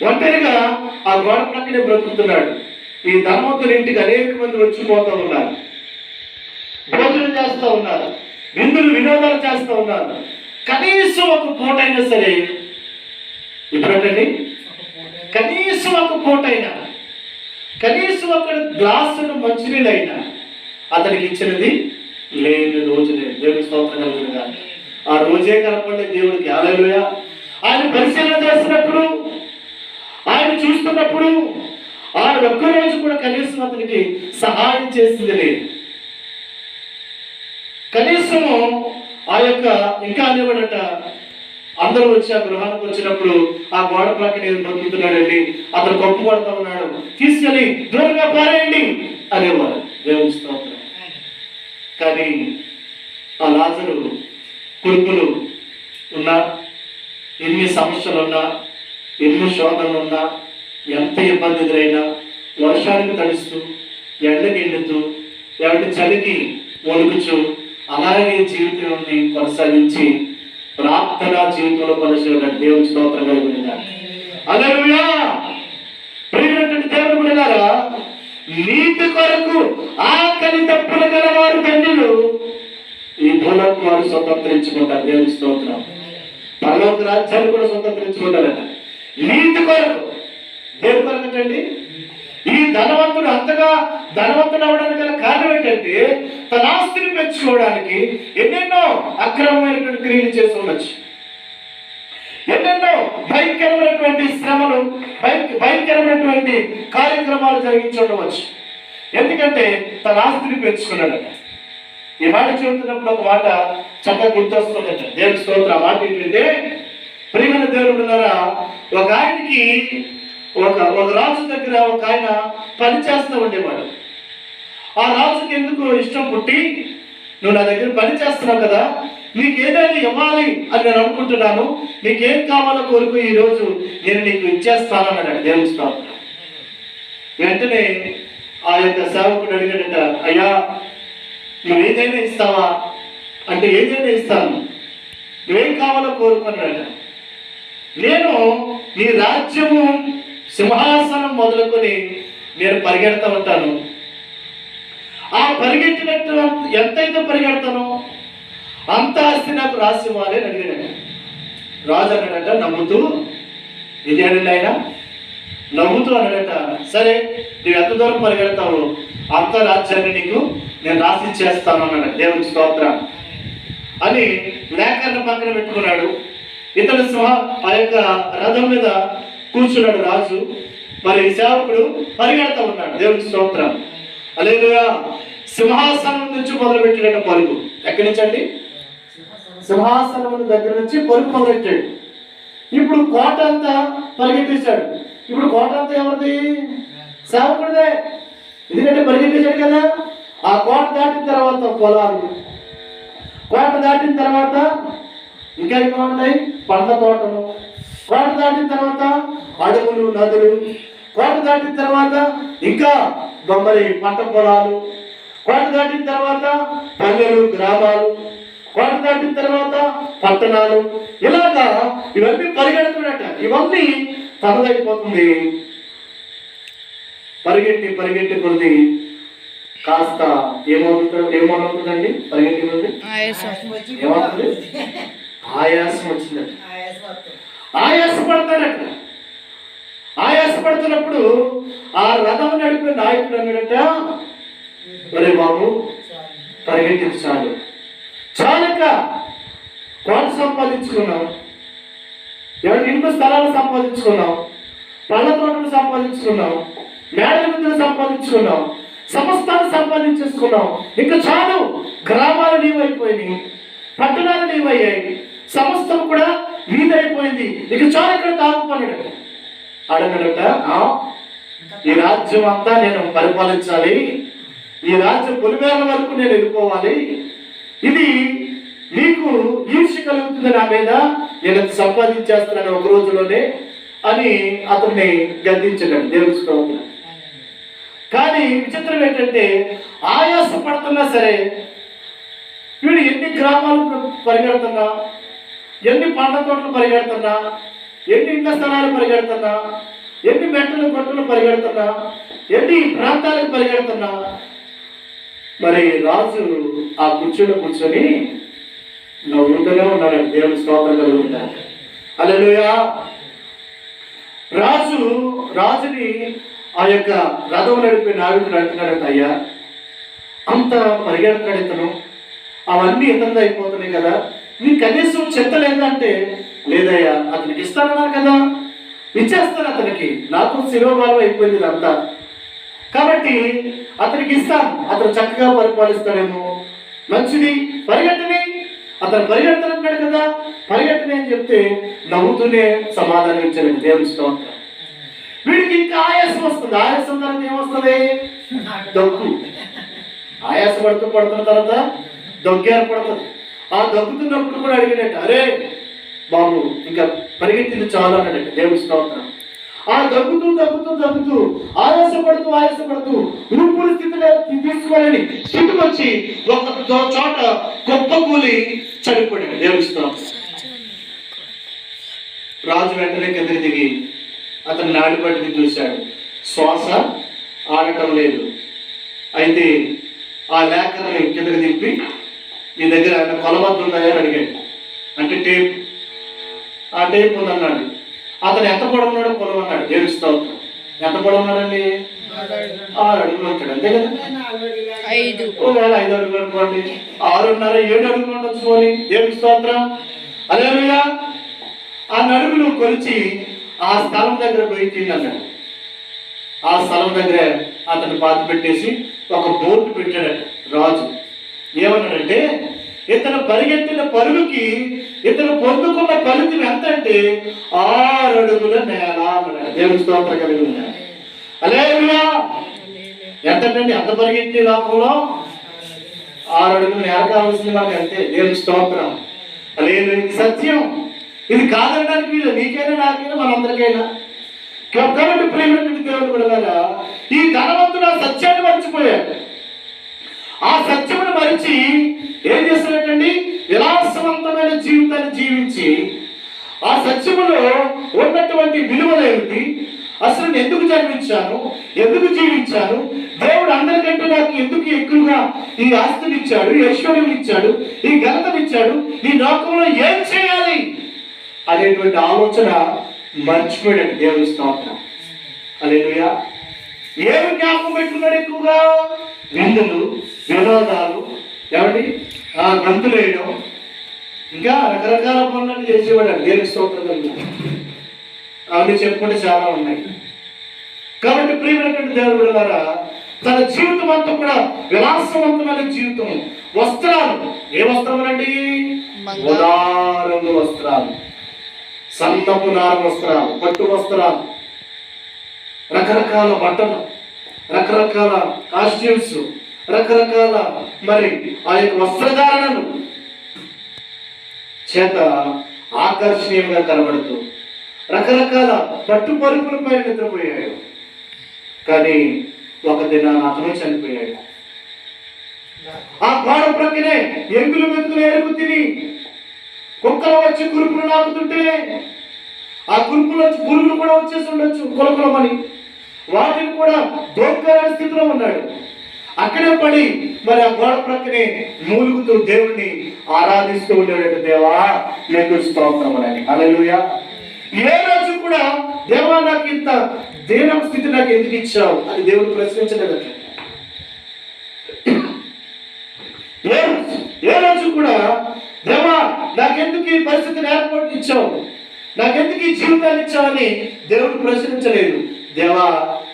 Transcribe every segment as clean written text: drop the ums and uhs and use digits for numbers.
ఒంటరిగా ఆ గోడ ప్రక్కనే బ్రతుకుతున్నాడు. ఈ ధనవంతుని ఇంటికి అనేక మంది వచ్చిపోతూ ఉన్నారు, భోజనం చేస్తూ ఉన్నారు, విందులు వినోదాలు చేస్తూ ఉన్నారు. కనీసం ఒక పూట అయినా సరే, ఇప్పుడండి కనీసం ఒక పూట అయినా, కనీసం ఒక గ్లాసుడు మంచినీళ్ళైనా అతనికి ఇచ్చినది లేని రోజునే. దేవుడి స్తోత్రం కలుగునుగా. ఆ రోజే కనపడలేదు దేవుడికి. హల్లెలూయా. ఆయన పరిశీలన చేసినప్పుడు, ఆయన చూస్తున్నప్పుడు, ఆయన ఒక్కరోజు కూడా కనీసం అతనికి సహాయం చేసింది లేదు. కనీసము ఆ యొక్క ఇంకా అనేవాడట, అందరూ వచ్చి ఆ గృహానికి వచ్చినప్పుడు ఆ గోడ ప్రక్కన బతుకుతున్నాడండి, అతను గొప్ప పడుతూ ఉన్నాడు, తీసుకెళ్ళి దూరంగా పారేయండి అనేవాడు. దేవుని స్తోత్రం. కానీ ఆ లాజరు కొడుకులు ఉన్నా, ఎన్ని సమస్యలు ఉన్నా, ఎన్ని శోధనలు ఉన్నా, ఎంత ఇబ్బంది ఎదురైనా, వర్షానికి తడుస్తూ, ఎండకి ఎండుతూ, ఎవరి చలికి వణుకుచు అలాగే జీవితాన్ని కొనసాగించి ప్రార్థన జీవితంలో కొనసాగిన దేవుని స్తోత్రం కలుగునుగా. హల్లెలూయా. ప్రియమైనటువంటి దేవుని బిడ్డలారా, నీతి కొరకు ఆకలి తప్పుల గలవారు ధన్యులు, ఈ భూలోక వారు స్వతంత్రించుకుంటారు. దేవుని స్తోత్రం. పరలోక రాజ్యాన్ని కూడా స్వతంత్రించుకుంటారట. నీతి కొరకు. దేని కొరకు అండి? ఈ ధనవంతుడు అంతగా ధనవంతుడు అవడానికి గల కారణం ఏంటంటే, తన ఆస్తిని పెంచుకోవడానికి ఎన్నెన్నో అక్రమమైనటువంటి క్రియలు చేసి ఉండొచ్చు, ఎన్నెన్నో భయంకరమైనటువంటి శ్రమలు, భయంకరమైనటువంటి కార్యక్రమాలు జరిగించి ఉండవచ్చు. ఎందుకంటే తన ఆస్తిని పెంచుకున్నాడట. ఈ మాట చెబుతున్నప్పుడు ఒక మాట చక్కగా గుర్తొస్తుందట. దేవుని స్తోత్రం. ఆ మాట ఏంటంటే, ప్రియమైన దేవుడు ఉన్నారా, ఒక ఆయనకి ఒక రాజు దగ్గర ఒక ఆయన పని చేస్తూ ఉండేవాడు. ఆ రాజుకి ఎందుకు ఇష్టం పుట్టి, నువ్వు నా దగ్గర పని చేస్తున్నావు కదా, నీకు ఏదైనా ఇవ్వాలి అని నేను అనుకుంటున్నాను, నీకేం కావాలో కోరుకు, ఈరోజు నేను నీకు ఇచ్చేస్తాను అన్నాడు. దేవుని స్తోత్రం. వెంటనే ఆ యొక్క సేవకుడు అడిగాడట, అయ్యా నువ్వు ఏదైనా ఇస్తావా అంటే, ఏదైనా ఇస్తాను, నువ్వేం కావాలో కోరుకున్నాడు. నేను నీ రాజ్యము సింహాసనం మొదలుకొని నేను పరిగెడతా ఉంటాను, ఆ పరిగెట్టినట్టు ఎంతైతే పరిగెడతానో అంత ఆస్తి నాకు రాసి ఇవ్వాలి అని అడిగాడు. రాజు అన్నాడట నవ్వుతూ, ఇది అనండి ఆయన నవ్వుతూ అన్నాడట, సరే నువ్వు ఎంత దూరం పరిగెడతావు అంత రాజ్యాన్ని నీకు నేను రాసి ఇచ్చేస్తాను అన్నాడు. దేవుని స్తోత్రం అని లేఖను పక్కన పెట్టుకున్నాడు. ఇతడు ఆ యొక్క రథం మీద కూర్చున్నాడు రాజు, మరి సేవకుడు పరిగెడతా ఉన్నాడు. దేవుని స్తోత్రం. హల్లెలూయా. సింహాసనం నుంచి మొదలుపెట్టిన పరుగు. ఎక్కడి నుంచి అండి? సింహాసనం దగ్గర నుంచి పరుగు మొదలెట్టాడు. ఇప్పుడు కోట అంతా పరిగెట్టేశాడు. ఇప్పుడు కోట అంతా ఎవరిది? సేవకుడిదే. ఎందుకంటే పరిగెట్టేశాడు కదా. ఆ కోట దాటిన తర్వాత పొలాలు, కోట దాటిన తర్వాత ఇంకా ఎక్కువ ఉన్నాయి పండ్ల తోటలు, కోట దాటిన తర్వాత అడవులు, నదులు, కోట దాటిన తర్వాత ఇంకా బొమ్మలి పంట పొలాలు, కోట దాటిన తర్వాత పల్లెలు, గ్రామాలు, కోట దాటిన తర్వాత పట్టణాలు, ఇలాగా ఇవన్నీ పరిగెడుతున్నట్ట. ఇవన్నీ తనదైపోతుంది. పరిగెట్టి పరిగెట్టి కొద్ది కాస్త ఏమవుతుందండి? పరిగెట్టి కొద్ది ఏమవుతుంది? ఆయాసం వచ్చిందట. ఆయాసపడతాడట. ఆయాసపడుతున్నప్పుడు ఆ రథం నడిపే నాయకుడు అన్నాడట, ఒరే బాబు పరిగెట్టి చాలు, చాలక కోట సంపాదించుకున్నాం, ఎవరి ఇంట్లో స్థలాలు సంపాదించుకున్నాం, పళ్ళ తోటలు సంపాదించుకున్నాం, మేడల మీద సంపాదించుకున్నాం, సమస్తాన్ని సంపాదించేసుకున్నాం, ఇంకా చాలు. గ్రామాలు నీవైపోయినాయి, పట్టణాలు నీవయ్యాయి, సమస్తం కూడా నీదైపోయింది, ఇక చాలు ఇక్కడ తాగుపన్నాడట. అడగడట, ఈ రాజ్యం అంతా నేను పరిపాలించాలి, ఈ రాజ్యం పొలిమేర వరకు నేను వెళ్ళిపోవాలి, ఇది నీకు ఈర్ష్య కలుగుతుంది నా మీద, నేను సంపాదించేస్తున్నాను ఒక రోజులోనే అని అతన్ని గద్దించాడు. దేవుని స్తోత్రం. కానీ విచిత్రం ఏంటంటే, ఆయాస పడుతున్నా సరే వీడు ఎన్ని గ్రామాలు పరిగెడుతున్నా, ఎన్ని పండ్ల తోటలు పరిగెడుతున్నా, ఎన్ని ఇండ్ల స్థలాలు పరిగెడుతున్నా, ఎన్ని మెట్టలు గొట్టలు పరిగెడుతున్నా, ఎన్ని ప్రాంతాలకు పరిగెడుతున్నా, మరి రాజు ఆ కుర్చీలో కూర్చొని నవ్వుతూనే ఉన్నాడు. దేవుని స్తోత్రం కలుగుతాడు. హల్లెలూయా. రాజుని ఆ యొక్క రథం నడిపే నావికుడు అంటున్నాడు, అయ్యా అంత పరిగెడుతున్నాడు ఇతను, అవన్నీ ఇతనిది అయిపోతున్నాయి కదా, నీ కనీసం చెత్త లేదంటే, లేదయ్యా అతనికి ఇస్తానన్నారు కదా, ఇచ్చేస్తాను అతనికి, నాకు శిరోభారం అయిపోయింది ఇదంతా, కాబట్టి అతనికి ఇస్తాను, అతను చక్కగా పరిపాలిస్తాడేమో, మంచిది పరిగెట్టని, అతను పరిగెడతానంటాడు కదా, పరిగెట్టని అని చెప్తే నవ్వుతూనే సమాధానం ఇచ్చాడు. దేవుని స్తోత్రం. వీడికి ఇంకా ఆయాసం వస్తుంది. ఆయాసం తర్వాత ఏమొస్తుంది? దగ్గు. ఆయాస పడుతున్న తర్వాత దగ్గు ఏర్పడుతుంది. ఆ దగ్గుతున్నప్పుడు కూడా అడిగినట్టు, అరే బాబు ఇంకా పరిగెత్తింది చాలు అన్నాడట. దేవుని స్తోత్రం. ఆ దగ్గుతూ ఆయాసపడుతూ ఊపిరి స్థితిలో తీసుకోవాలని స్థితికి వచ్చి ఒక చోట గొప్ప కూలి చనిపోయాడు. దేవుని స్తోత్రం. రాజు వెంటనే కిందకి దిగి అతను నాడిపట్టిని చూశాడు. శ్వాస ఆడటం లేదు. అయితే ఆ లేఖని కిందకి దింపి, నీ దగ్గర కొలబద్ద ఉన్నాయా అని అడిగాడు. అంటే టేప్, ఆ టేప్ ఉందన్నాడు. అతను ఎంత పొడవున్నాడో కొలవన్నాడు. దేవుని స్తోత్రం. ఎంత పొడవున్నాడండి? 6 అడుగులు ఉంటాడు, అంతే కదా. 5 అడుగులు అనుకోండి, 6.5 7 అడుగులు ఉండొచ్చుకోని. దేవుని స్తోత్రం. హల్లెలూయా. ఆ నడుగులు కొలిచి ఆ స్థలం దగ్గర పోయి తిన్నాడు. ఆ స్థలం దగ్గర అతను పాతి పెట్టేసి ఒక బోర్డు పెట్టాడట రాజు. ఏమన్నాడంటే, ఇతను పరిగెత్తిన పరుగుకి ఇతను పొందుకున్న ఫలితం ఎంత అంటే 6 అడుగుల నేల అన్నాడు. దేవుని స్తోత్రం కలిగిన. హల్లెలూయా. ఎంతండి అంత పరిగెత్తే లోకంలో 6 అడుగుల నేల కావాల్సింది మనకి, అంతే. దేవుని స్తోత్రం. హల్లెలూయా. ఇది సత్యం. ఇది కాదనడానికి వీళ్ళు, నీకైనా నాకైనా మనందరికైనా. కాబట్టి ప్రేమటువంటి దేవుడు బిడ్డలారా, ఈ ధనవంతుడు ఆ సత్యాన్ని మర్చిపోయాడు. ఆ సత్యమును మరిచి ఏం చేస్తున్నట్టండి? విలాసవంతమైన జీవితాన్ని జీవించి ఆ సత్యములో ఉన్నటువంటి విలువలేమిటి, అసలు నేను ఎందుకు జన్మించాను, ఎందుకు జీవించాను, దేవుడు అందరికంటే నాకు ఎందుకు ఎక్కువగా ఈ ఆస్తిని ఇచ్చాడు, ఈ ఐశ్వర్యం ఇచ్చాడు, ఈ ఘనతనిచ్చాడు, ఈ లోకంలో ఏం చేయాలి అనేటువంటి ఆలోచన మర్చిపోయాడు. దేవుని స్తోత్రం. హల్లెలూయా. ఏమి జ్ఞాపకం పెట్టుకున్నాడు? ఎక్కువగా విందులు, వినోదాలు, ఏమండి గంతులు వేయడం, ఇంకా రకరకాల పనులను చేసేవాడు. దేవుని స్తోత్రం. అవన్నీ చెప్పుకుంటే చాలా ఉన్నాయి. కాబట్టి ప్రియమైనటువంటి దేవుని బిడ్డలారా, తన జీవితం అంతా కూడా విలాసవంతమైన జీవితం. వస్త్రాలు, ఏ వస్త్రములండి? ఉదారంగు వస్త్రాలు, సంతపు నార వస్త్రాలు, పట్టు వస్త్రాలు, రకరకాల బట్టలు, రకరకాల కాస్ట్యూమ్స్, రకరకాల మరి ఆ యొక్క వస్త్రధారణలు చేత ఆకర్షణీయంగా కనబడుతూ రకరకాల పట్టు పరుపులపై నిద్రపోయాడు. కానీ ఒక దినాన అతను చనిపోయాడు. ఆ గోడ ప్రక్కనే ఎంగులు మెతుకులు ఏరుకు తిని కుక్కలు వచ్చి కురుపులు నాకుతుంటే ఆ కురుపులు వచ్చి పురుగులు కూడా వచ్చేసి ఉండొచ్చు కులకులమని, వాటిని కూడా దోక్కరాని స్థితిలో ఉన్నాడు. అక్కడే పడి మరి ఆ గోడ ప్రక్కనే మూలుగుతూ దేవుణ్ణి ఆరాధిస్తూ ఉండేవాడు. దేవా నీకు స్తోత్రం అని. హల్లెలూయా. ఏ రోజు కూడా దేవా నాకు ఇంత దీన స్థితి నాకు ఎందుకు ఇచ్చావు అని దేవుడు ప్రశ్నించలేదట. ఏ రోజు కూడా దేవా నాకెందుకు ఈ పరిస్థితిని ఏర్పాటు ఇచ్చావు, నాకెందుకు ఈ జీవితాన్ని ఇచ్చావని దేవుడు ప్రశ్నించలేదు. దేవా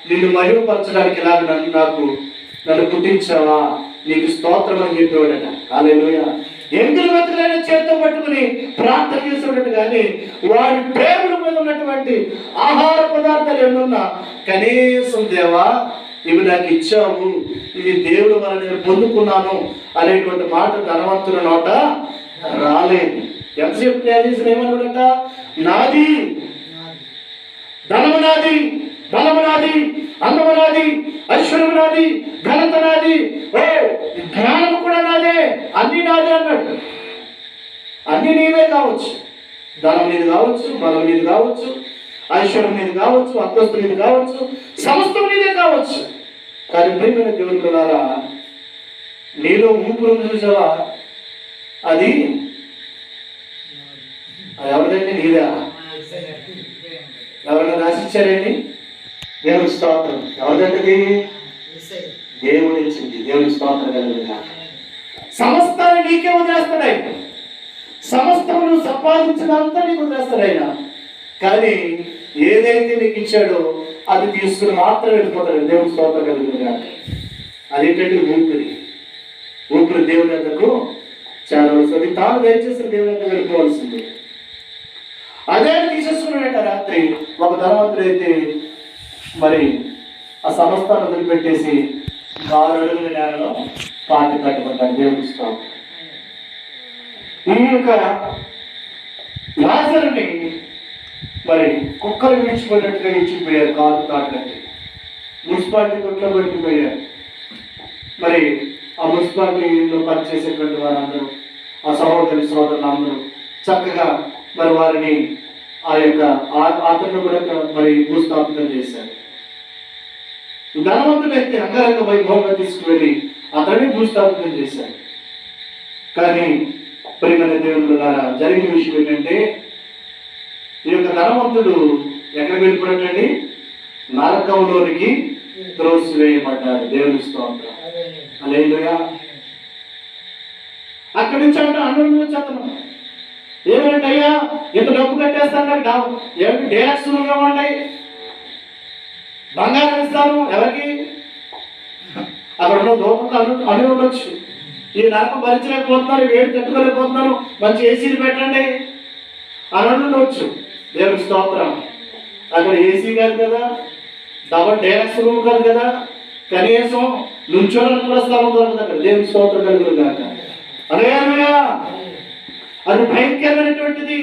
నిన్ను మహిమపరచడానికి ఇలాగ నన్ను పుట్టించావా, నీకు స్తోత్రం అని చెప్పేవాడట. హల్లెలూయా. ఎంగిలి మెతుకులైన చేతితో పట్టుకుని ప్రార్థన చేసేవాడు. కానీ వాడి ప్రేమల మీద ఉన్నటువంటి ఆహార పదార్థాలు ఏమన్నా కనీసం దేవా ఇవి నాకు ఇచ్చావు, ఇవి దేవుడు వల్ల నేను పొందుకున్నాను అనేటువంటి మాట ధనవంతుల నోట రాలేదు. ఎంతసేపు న్యాయధీశులు ఏమన్నాడట? నాది, ధనము నాది, బలము నాది, అందము నాది, ఐశ్వర్యము నాది, ఘనత నాది, ఓ జ్ఞానము కూడా నాదే, అన్ని నాదే అన్నాడు. అన్ని నీవే కావచ్చు, ధనం మీద కావచ్చు, బలం మీద కావచ్చు, ఐశ్వర్యం మీద కావచ్చు, అంతస్తు మీద కావచ్చు, సమస్తం మీదే కావచ్చు. కానీ ప్రియమైన దేవుని ద్వారా నీలో ఊపిరి చూసావా? అది ఎవరిదండి? నీదా? ఎవరైనా రాసిచ్చారండి? దేవుని స్తోత్రం. ఎవరిదంటది? దేవుడు ఇచ్చింది. దేవుని స్తోత్రం కలిగిన సమస్తాన్ని నీకే వదిలేస్తాడు ఆయన. సమస్తం నువ్వు సంపాదించినంతా నీకు వదిలేస్తాడు ఆయన. కానీ ఏదైతే నీకు ఇచ్చాడో అది తీసుకుని మాత్రం వెళ్ళిపోతాడు. దేవుని స్తోత్రం కలిగిన అదేంటంటే ఊపిరి. ఊపిరి దేవుని దగ్గరకు చేరవలసింది. తాను దయచేసిన దేవుని దగ్గర వెళ్ళిపోవాల్సింది. అదే తీసేసుకున్నాడట రాత్రి. ఒక ధనవంతుడు అయితే మరి ఆ సమస్తాన్ని వదిలిపెట్టేసి 6 అడుగుల నేలలో పాతి కట్టబడ్డాడు. దేవుని స్తోత్రం. ఈ యొక్క లాజరుని మరి కుక్కలు విడిచిపోయినట్టుగా ఇచ్చిపోయారు. కాలు తాటినట్టు మున్సిపాలిటీ కొట్లో పెట్టిపోయారు. మరి ఆ మున్సిపాలిటీలో పనిచేసేటువంటి వారందరూ, ఆ సోదరులు అందరూ చక్కగా మరి వారిని ఆ యొక్క అతను కూడా మరి భూస్థాపితం చేశారు. ధనవంతుడైతే అంగరంగ వైభవంగా తీసుకువెళ్ళి అతన్ని భూస్థాపితం చేశారు. కానీ ప్రియమైన దేవుని ద్వారా జరిగిన విషయం ఏంటంటే, ఈ యొక్క ధనవంతుడు ఎక్కడికి వెళ్ళిపోయాడండి? నరకంలోనికి త్రోసివేయబడ్డాడు. దేవుని స్తోత్రం. హల్లెలూయా. అక్కడి నుంచి అంటే అన్నం వచ్చేతను ఏమంటే, అయ్యా ఇంత డబ్బు కట్టేస్తాను, ఏమిటి డేలక్స్లుగా ఉన్నాయి, బంగారం ఇస్తాను ఎవరికి? అక్కడ ఉన్న దూపంతో అని ఉండొచ్చు. ఈ నరకం భరించలేకపోతున్నారు, వేడి తట్టుకోలేకపోతున్నారు, మంచి ఏసీలు పెట్టండి అని ఉండొచ్చు. దేవుని స్తోత్రం. అక్కడ ఏసీ కాదు కదా, డబల్ డైరెక్స్ రూమ్ కాదు కదా, కనీసం నుంచోడానికి కూడా స్థలం దొరకదు అక్కడ. దేవుని స్తోత్రం కలుగుతుంది కాక. హల్లెలూయా. అది భయంకరమైనటువంటిది.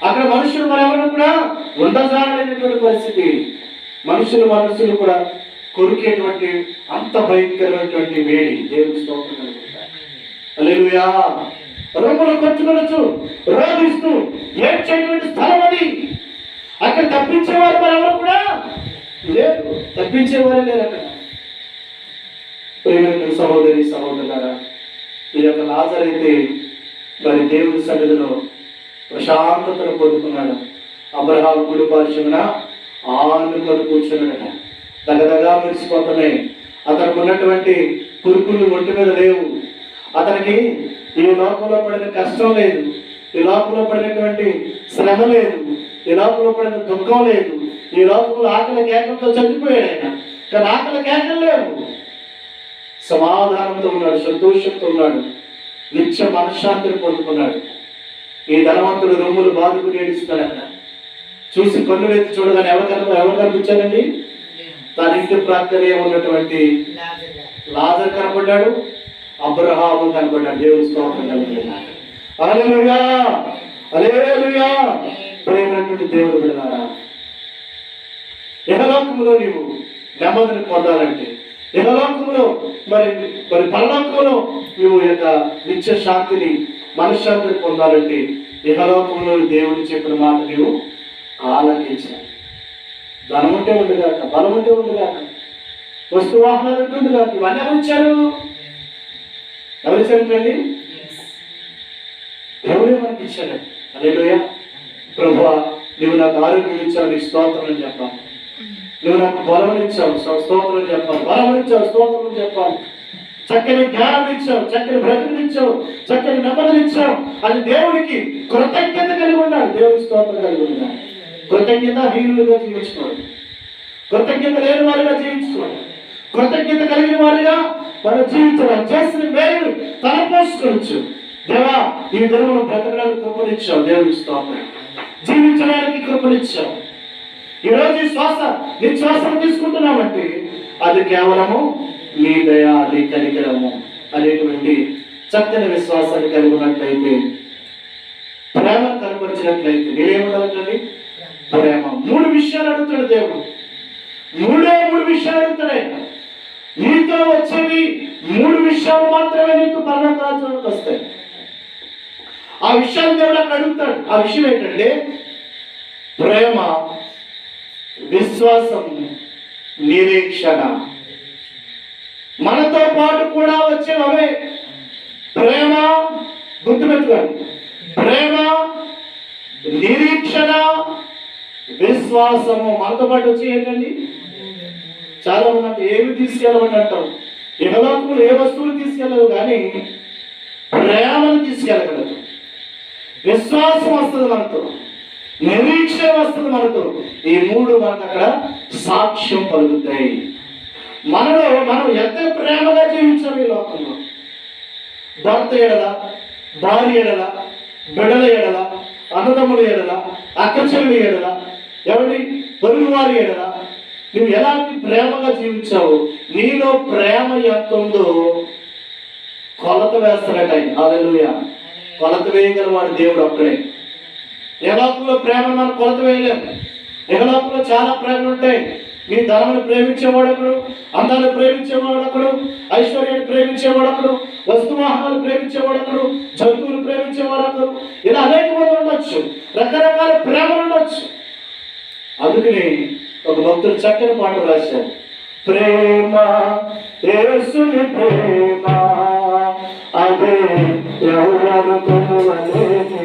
అక్కడ మనుషులు మరెవరు కూడా ఉండజాలనేటువంటి పరిస్థితి. మనుషులు కూడా కొరికేటువంటి అంత భయంకరమైనటువంటి వేడి. దేవుని స్తోత్రం కలుగుతుంది. హల్లెలూయా. రొమ్ములు కొట్టుకొనొచ్చు, రోధిస్తూ ఏడ్చేటువంటి స్థలం అది. అక్కడ తప్పించేవారు మరెవరు కూడా లేరు. తప్పించేవారే లేరు అక్కడ. ప్రియమైన సహోదరి సహోదరులారా, ఈ యొక్క లాజరు అయితే మరి దేవుని సన్నిధిలో ప్రశాంతతను పొందుకున్నాడు. అబ్రహాము గుడి పార్శ్వమున ఆనుకొని కూర్చున్నాడట. దగదగా మెరిసిపోతున్నాయి. అతనికి ఉన్నటువంటి కురుకులు ఒంటి మీద లేవు. అతనికి ఈ లోకంలో పడిన కష్టం లేదు, ఈ లోకంలో పడినటువంటి శ్రమ లేదు, ఈ లోకంలో పడిన దుఃఖం లేదు. ఈ లోకంలో ఆకలి కేకలతో చనిపోయాడు ఆయన. కానీ ఆకలి కేకలు లేవు. సమాధానంతో ఉన్నాడు, సంతోషంతో ఉన్నాడు, నిత్య మనశ్శాంతిని పొందుకున్నాడు. ఈ ధనవంతుడు రొమ్ములు బాదుకుని ఏడుస్తున్నాడు. అక్కడ చూసి కన్ను ఎత్తి చూడగానే ఎవరు కనిపించాడండి? తన ఇంటి ప్రాంతంలో ఉన్నటువంటి లాజరు కనపడ్డాడు, అబ్రహాము కనపడ్డాడు. దేవుని స్తోత్రం కలుగుతున్నాడు. హల్లెలూయా. హల్లెలూయా. ప్రేమైనటువంటి దేవుడు బిడ్డలారా, ఇహలోకములో నీవు నెమ్మదిని పొందాలంటే, ఇహలోకములో మరి పరలోకంలో నీవు యొక్క నిత్య శాంతిని మనశ్శాంతిని పొందాలంటే, ఇహలోకంలో దేవుడు చెప్పిన మాట నీవు ఆలకించాలి. ధనం ఉంటే ఉండగాక, బలం ఉంటే ఉండగాక, వస్తు వాహనాలు ఉంటుండగాక, ఇవన్నీ ఎవరు ఇచ్చారు? ఎవరు ఇచ్చారండి? దేవుడే మనకి ఇచ్చాడు. హల్లెలూయా. ప్రభువా, నువ్వు నాకు ఆరోగ్యం ఇచ్చావు, నీకు స్తోత్రం అని చెప్పాలి. నువ్వు నాకు బలం ఇచ్చావు, స్తోత్రం చెప్పాలి. బలం ఇచ్చావు, స్తోత్రం చెప్పాలి. చక్కని జ్ఞానం ఇచ్చావు, చక్కని బ్రతుకుని ఇచ్చావు, చక్కని నెమ్మదిని ఇచ్చావు అని దేవుడికి కృతజ్ఞత కలిగి ఉండాలి. దేవుడి స్తోత్రం కలిగి ఉండాలి. కృతజ్ఞత హీనులుగా జీవించుకోవాలి, కృతజ్ఞత లేని వారిగా జీవించుకోవాలి, కృతజ్ఞత కలిగిన వారిగా మనం జీవించాలి. చేసిన మేలు తలపోసుకోవచ్చు. దేవా, ఈ దినమును బ్రతకడానికి కృపనిచ్చావు. దేవుడి స్తోత్రం. జీవించడానికి కృపనిచ్చావు. ఈరోజు నిశ్వాసం తీసుకుంటున్నామంటే అది కేవలము నీ దయ, నీ కనికరము అనేటువంటి చక్కని విశ్వాసాన్ని కలిగి ఉన్నట్లయితే, ప్రేమ కనపరిచినట్లయితే నీవేముండాలంటే ప్రేమ. 3 విషయాలు అడుగుతాడు దేవుడు. 3 విషయాలు అడుగుతాడు ఆయన. నీతో వచ్చేవి 3 విషయాలు మాత్రమే నీకు పరలోక రాజ్యానికి వస్తాయి. ఆ విషయాన్ని దేవుడు అక్కడ అడుగుతాడు. ఆ విషయం ఏంటంటే ప్రేమ, విశ్వాసం, నిరీక్షణ. మనతో పాటు కూడా వచ్చేవే ప్రేమ, గుర్తుపెట్టుకోండి, ప్రేమ, నిరీక్షణ, విశ్వాసము. మనతో పాటు వచ్చి ఏంటండి, చాలా మంది ఏమి తీసుకెళ్ళమని అంటారు. ఇహలోకములు ఏ వస్తువులు తీసుకెళ్ళవు, కానీ ప్రేమను తీసుకెళ్ళగలదు. విశ్వాసం వస్తుంది మనతో, నిరీక్షణ వస్తుంది మనతో. ఈ మూడు మనకు అక్కడ సాక్ష్యం పలుకుతాయి. మనలో మనం ఎంత ప్రేమగా జీవించాలి ఈ లోకంలో. భర్త ఎడల, భార్య ఎడల, బిడ్డల ఎడల, అన్నదమ్ముల ఎడల, అక్కచెల్లి ఎడల, ఎవరి పొరుగు వారి ఎడల నువ్వు ఎలాంటి ప్రేమగా జీవించావు, నీలో ప్రేమ ఎంత ఉందో కొలత వేస్తాడట ఆయన. హల్లెలూయా. కొలత వేయగలవాడు దేవుడు ఒక్కడే. యెహోవాలో ప్రేమను మనం కొలత వేయలేము. యెహోవాలో చాలా ప్రేమలు ఉంటాయి. నీ ధనమును ప్రేమించేవాడు ఒకడు, అందాన్ని ప్రేమించేవాడు ఒకడు, ఐశ్వర్యాన్ని ప్రేమించేవాడు ఒకడు, వస్తువాహనాలు ప్రేమించేవాడు ఒకడు, జంతువులు ప్రేమించేవాడు ఒకడు. ఇలా అనేక మంది ఉండొచ్చు, రకరకాల ప్రేమలు ఉండొచ్చు. అందుకని ఒక భక్తుడు చక్కని పాట రాశారు. ప్రేమ, యేసుని ప్రేమ, అదే ఎవరు కొనలేనిది.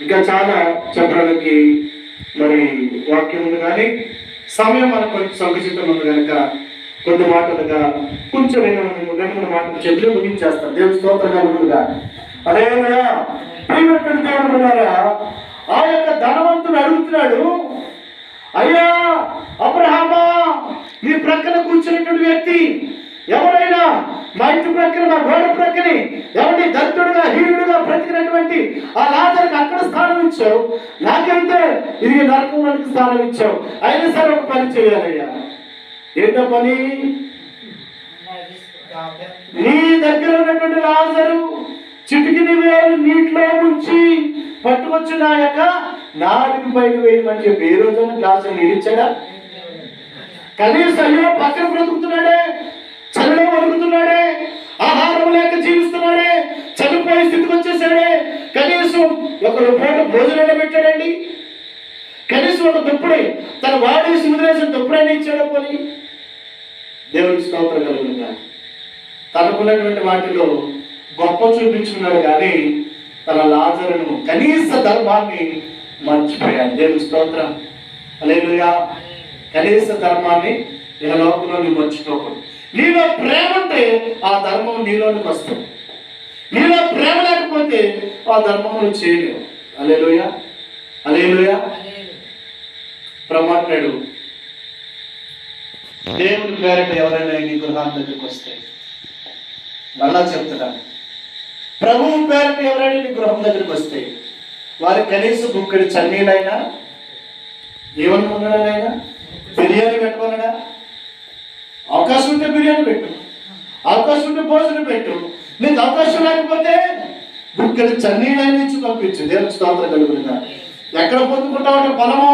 ఇంకా చాలా చెప్పడానికి మరి వాక్యం ఉంది, కానీ సమయం మనకు కొంచెం సంకుచితం ఉంది కనుక కొద్ది మాటలుగా కొంచెం రెండు మూడు మాటలు చెప్పి ముగించేస్తాను. దేవుని స్తోత్రంగా. అదేవిధంగా దేవుడున్నారా, ఆ యొక్క ధనవంతుడు అడుగుతున్నాడు, అయ్యా అబ్రహామా, నీ ప్రక్కన కూర్చున్నటువంటి వ్యక్తి ఎవరైనా మా ఇంటి ప్రక్కన, మా గోడ ప్రక్కని ఎవరిని దరిద్రుడుగా, హీనుడుగా బ్రతికినటువంటి ఆ లాజరుకి అక్కడ స్థానం ఇచ్చావు, నాకంటే ఇది నరకంలోనికి స్థానం ఇచ్చావు. అయినా సరే ఒక పని చేయాలయ్యా. ఏంటో పని? నీ దగ్గర ఉన్నటువంటి లాజరు చిటికిని వేలు నీటిలో ఉంచి పట్టుకొచ్చి నా యొక్క నాలుగు పైన వేయమని చెప్పి ఏ రోజైనా లాజరు నిలిచాడా? కనీసం అయ్యో పక్కన బ్రతుకుతున్నాడే, చలిలో వణుకుతున్నాడే, ఆహారం లేక జీవిస్తున్నాడే, చనిపోయే స్థితికి వచ్చేసాడే, కనీసం ఒక పూట భోజనాన్ని పెట్టాడండి, కనీసం ఒక దుప్పుడే తన వాడేసి వదిలేసిన దుప్పుడైనా ఇచ్చాడు. పోనీ దేవుడికి స్తోత్రం కలుగుతుందా. తనకున్నటువంటి వాటిలో గొప్ప చూపించుకున్నాడు, కానీ తన లాజరును కనీస ధర్మాన్ని మర్చిపోయాడు. దేవుని స్తోత్రం. హల్లెలూయా. కనీస ధర్మాన్ని ఈ లోకంలో నువ్వు మర్చిపోకూడదు. నీలో ప్రేమ ఉంటే ఆ ధర్మం నీలోనికి వస్తుంది. నీలో ప్రేమ లేకపోతే ఆ ధర్మం నువ్వు చేయలేవు. హల్లెలూయా. హల్లెలూయా. ప్రమాణాడు దేవుని పేరట ఎవరైనా నీ గృహాల దగ్గరికి వస్తే, మళ్ళా చెప్తున్నాను, ప్రభువు పేరట ఎవరైనా నీ గృహం దగ్గరికి వస్తే వారికి కనీసం బుక్కడి చన్నీలైనా, ఏమనుకున్నాడైనా, బిర్యానీ పెట్టుకున్నాడా? అవకాశం ఉంటే బిర్యానీ పెట్టు, అవకాశం ఉంటే భోజనం పెట్టు. నీకు అవకాశం లేకపోతే బుక్కడి చన్నీలైనా ఇచ్చి పంపించు. దేవుని స్తోత్రం కలుగుతుందా. ఎక్కడ పొందుకుంటామంటే ఫలము,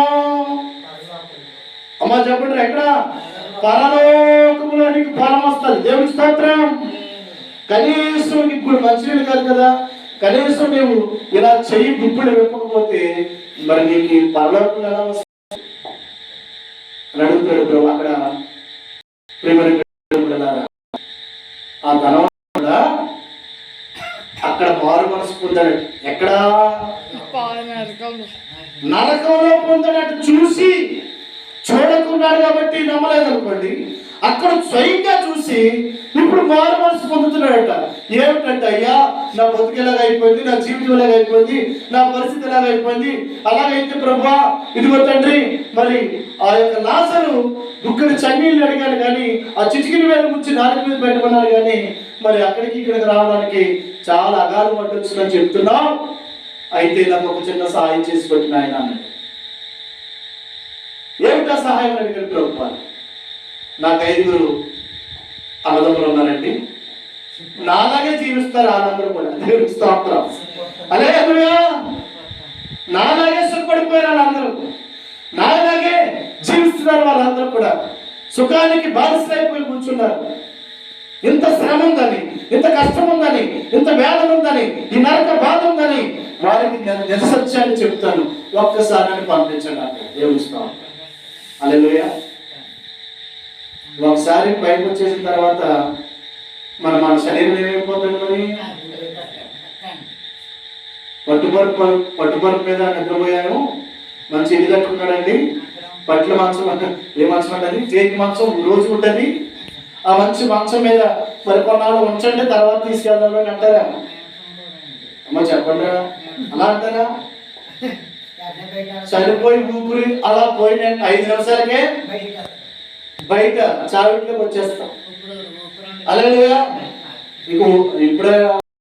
అమ్మా చెప్పండి, ఎక్కడ? పరలోకములో నీకు ఫలం వస్తుంది. దేవుని స్తోత్రం. కనీసం ఇప్పుడు మంచినీళ్ళు కాదు కదా, కనీసం నువ్వు ఇలా చెయ్యి గుప్పుడు వెప్పకపోతే మరి నీకు పరలోకం ఎలా వస్తుంది అని అడుగుతాడు ప్రభు. అక్కడ ఆ ధనవంతుడు అక్కడ మారు మనసు పొందాడు. ఎక్కడ? నరకంలో పొందాడట. చూసి చూడకున్నాడు కాబట్టి నమ్మలేదు అనుకోండి. అక్కడ స్వయంగా చూసి ఇప్పుడు మారు మనసు పొందుతున్నాడట. ఏమిటంటే, అయ్యా నా బతుకు ఎలాగ అయిపోయింది, నా జీవితం ఎలాగ అయిపోయింది, నా పరిస్థితి ఎలాగ అయిపోయింది. అలాగైతే ప్రభువా ఇదిగో తండ్రి, మరి ఆ యొక్క లాజరు దుక్కడి చన్నీళ్ళు అడిగాను కానీ, ఆ చిటికిన వేల గురించి నాలుగు మీద పెట్టమన్నాను కానీ, మరి అక్కడికి ఇక్కడికి రావడానికి చాలా అగాధం పట్టొచ్చునని చెప్తున్నావు. అయితే నాకు ఒక చిన్న సహాయం చేసి పెట్టిన ఆయన అన్నాడు. ఏమిటా సహాయం అడిగారు ప్రభువా? నాకు 5 అన్నదమ్ములు ఉన్నారండి, నాలాగే జీవిస్తారు వాళ్ళందరూ కూడా. దేవుడికి స్తోత్రం. హల్లెలూయా. నాలాగే సుఖపడిపోయారు వాళ్ళందరూ, నాలాగే జీవిస్తున్నారు వాళ్ళందరూ కూడా. సుఖానికి బానిసలైపోయి కూర్చున్నారు. ఇంత శ్రమ ఉందని, ఇంత కష్టం ఉందని, ఇంత వేదన ఉందని, ఈ నరక బాధ ఉందని వారికి నేను నిజసత్యాన్ని చెప్తాను, ఒక్కసారి అని పంపించండి అంటే. దేవుడికి స్తోత్రం. హల్లెలూయా. ఒకసారి పైకి వచ్చేసిన తర్వాత మన శరీరం ఏమైపోతుంది? మరి పట్టుపరుపు మీద నిద్రపోయాను, మంచి ఇల్లు కట్టుకున్నాడండి, పట్ల మంచం, ఏ మంచం అంటది, టేక్ మంచం రోజు ఉంటుంది. ఆ మంచి మంచం మీద మరి కొన్నాళ్ళు ఉంచండి, తర్వాత తీసుకెళ్దామని అంటారా? అమ్మ చెప్పండి, అలా అంటారా? చనిపోయి ఊపిరి అలా పోయిన 5 నిమిషాలకే బయట చావిట్లోకి వచ్చేస్తాం. హల్లెలూయా. ఇక ఇప్పుడే